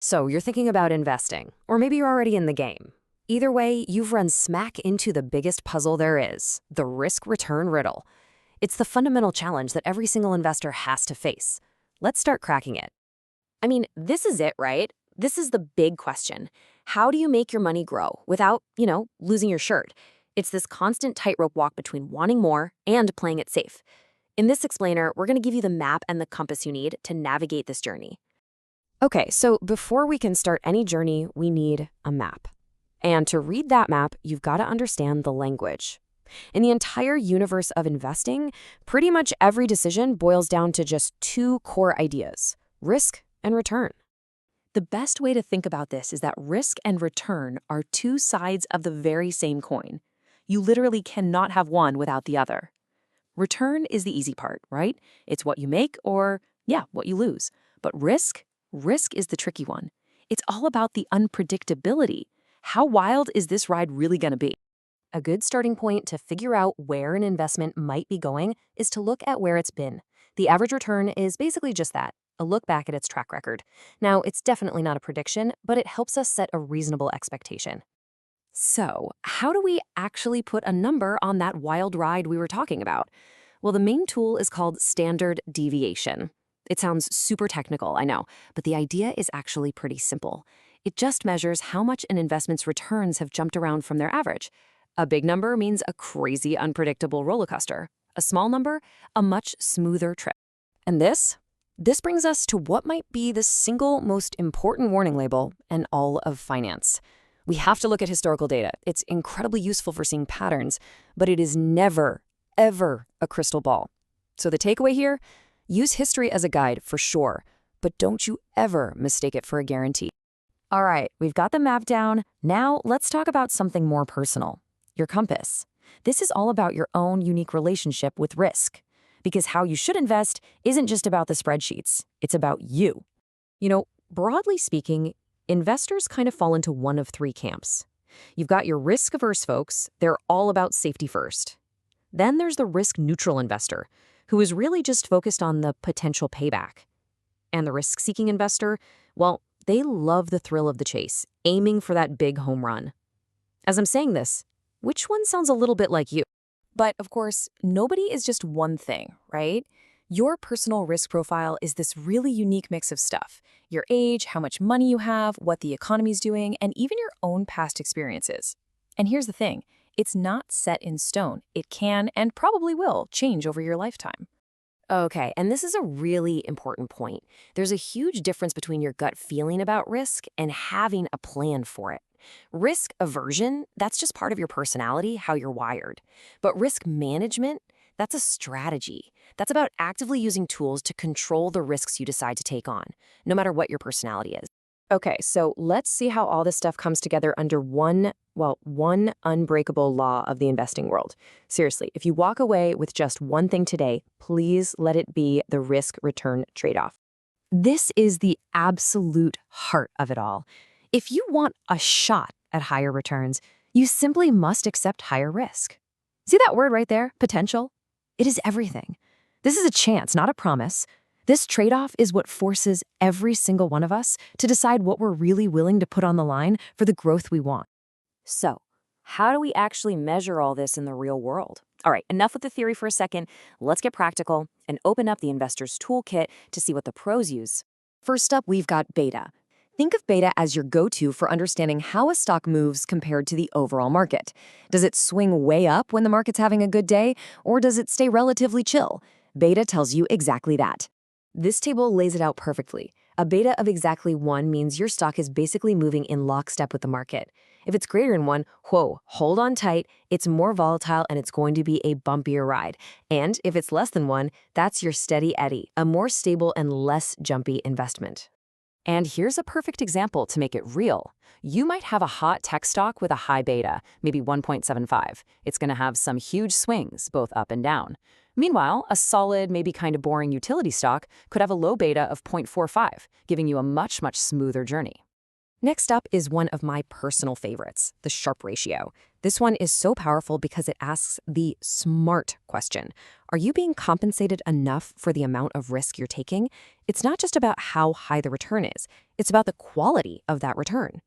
So you're thinking about investing, or maybe you're already in the game. Either way, you've run smack into the biggest puzzle there is, the risk-return riddle. It's the fundamental challenge that every single investor has to face. Let's start cracking it. I mean, this is it, right? This is the big question. How do you make your money grow without, losing your shirt? It's this constant tightrope walk between wanting more and playing it safe. In this explainer, we're going to give you the map and the compass you need to navigate this journey. Okay, so before we can start any journey, we need a map. And to read that map, you've got to understand the language. In the entire universe of investing, pretty much every decision boils down to just two core ideas: risk and return. The best way to think about this is that risk and return are two sides of the very same coin. You literally cannot have one without the other. Return is the easy part, right? It's what you make or, what you lose. But risk is the tricky one. It's all about the unpredictability. How wild is this ride really going to be? A good starting point to figure out where an investment might be going is to look at where it's been. The average return is basically just that, a look back at its track record. Now, it's definitely not a prediction, but it helps us set a reasonable expectation. So, how do we actually put a number on that wild ride we were talking about? Well, the main tool is called standard deviation. It sounds super technical, I know, but the idea is actually pretty simple. It just measures how much an investment's returns have jumped around from their average. A big number means a crazy, unpredictable roller coaster. A small number, a much smoother trip. And this brings us to what might be the single most important warning label in all of finance. We have to look at historical data. It's incredibly useful for seeing patterns, but it is never, ever a crystal ball. So the takeaway here: use history as a guide for sure, but don't you ever mistake it for a guarantee. All right, we've got the map down. Now let's talk about something more personal: your compass. This is all about your own unique relationship with risk. Because how you should invest isn't just about the spreadsheets, it's about you. Broadly speaking, investors kind of fall into one of three camps. You've got your risk-averse folks, they're all about safety first. Then there's the risk-neutral investor, who is really just focused on the potential payback. And the risk-seeking investor, well, they love the thrill of the chase, aiming for that big home run. As I'm saying this, which one sounds a little bit like you? But of course, nobody is just one thing, right? Your personal risk profile is this really unique mix of stuff: your age, how much money you have, what the economy's doing, and even your own past experiences. And here's the thing: it's not set in stone. It can, and probably will, change over your lifetime. Okay, and this is a really important point. There's a huge difference between your gut feeling about risk and having a plan for it. Risk aversion, that's just part of your personality, how you're wired. But risk management, that's a strategy. That's about actively using tools to control the risks you decide to take on, no matter what your personality is. Okay, so let's see how all this stuff comes together under one unbreakable law of the investing world. Seriously, if you walk away with just one thing today, please let it be the risk-return trade-off. This is the absolute heart of it all. If you want a shot at higher returns, you simply must accept higher risk. See that word right there, potential? It is everything. This is a chance, not a promise. This trade-off is what forces every single one of us to decide what we're really willing to put on the line for the growth we want. So, how do we actually measure all this in the real world? All right, enough with the theory for a second. Let's get practical and open up the investor's toolkit to see what the pros use. First up, we've got beta. Think of beta as your go-to for understanding how a stock moves compared to the overall market. Does it swing way up when the market's having a good day, or does it stay relatively chill? Beta tells you exactly that. This table lays it out perfectly. A beta of exactly 1 means your stock is basically moving in lockstep with the market. If it's greater than 1, whoa, hold on tight, it's more volatile and it's going to be a bumpier ride. And if it's less than 1, that's your steady eddy, a more stable and less jumpy investment. And here's a perfect example to make it real. You might have a hot tech stock with a high beta, maybe 1.75. It's going to have some huge swings, both up and down. Meanwhile, a solid, maybe kind of boring utility stock could have a low beta of 0.45, giving you a much, much smoother journey. Next up is one of my personal favorites, the Sharpe ratio. This one is so powerful because it asks the smart question. Are you being compensated enough for the amount of risk you're taking? It's not just about how high the return is, it's about the quality of that return.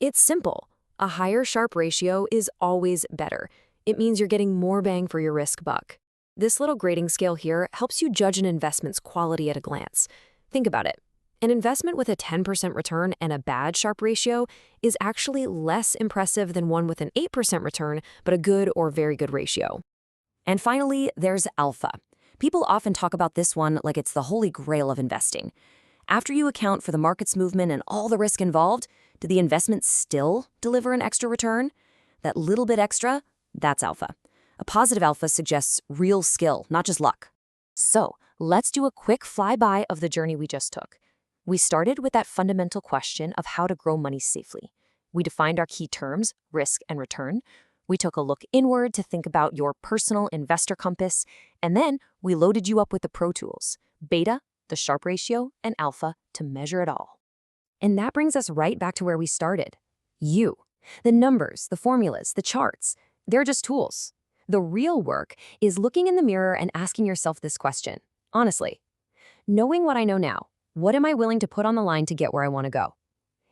It's simple. A higher Sharpe ratio is always better. It means you're getting more bang for your risk buck. This little grading scale here helps you judge an investment's quality at a glance. Think about it. An investment with a 10% return and a bad Sharpe ratio is actually less impressive than one with an 8% return, but a good or very good ratio. And finally, there's alpha. People often talk about this one like it's the holy grail of investing. After you account for the market's movement and all the risk involved, do the investments still deliver an extra return? That little bit extra, that's alpha. A positive alpha suggests real skill, not just luck. So, let's do a quick flyby of the journey we just took. We started with that fundamental question of how to grow money safely. We defined our key terms, risk and return. We took a look inward to think about your personal investor compass, and then we loaded you up with the pro tools, beta, the Sharpe ratio, and alpha to measure it all. And that brings us right back to where we started. You. The numbers, the formulas, the charts, they're just tools. The real work is looking in the mirror and asking yourself this question. Honestly, knowing what I know now, what am I willing to put on the line to get where I want to go?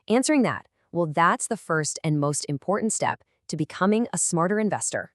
Answering that, well, that's the first and most important step to becoming a smarter investor.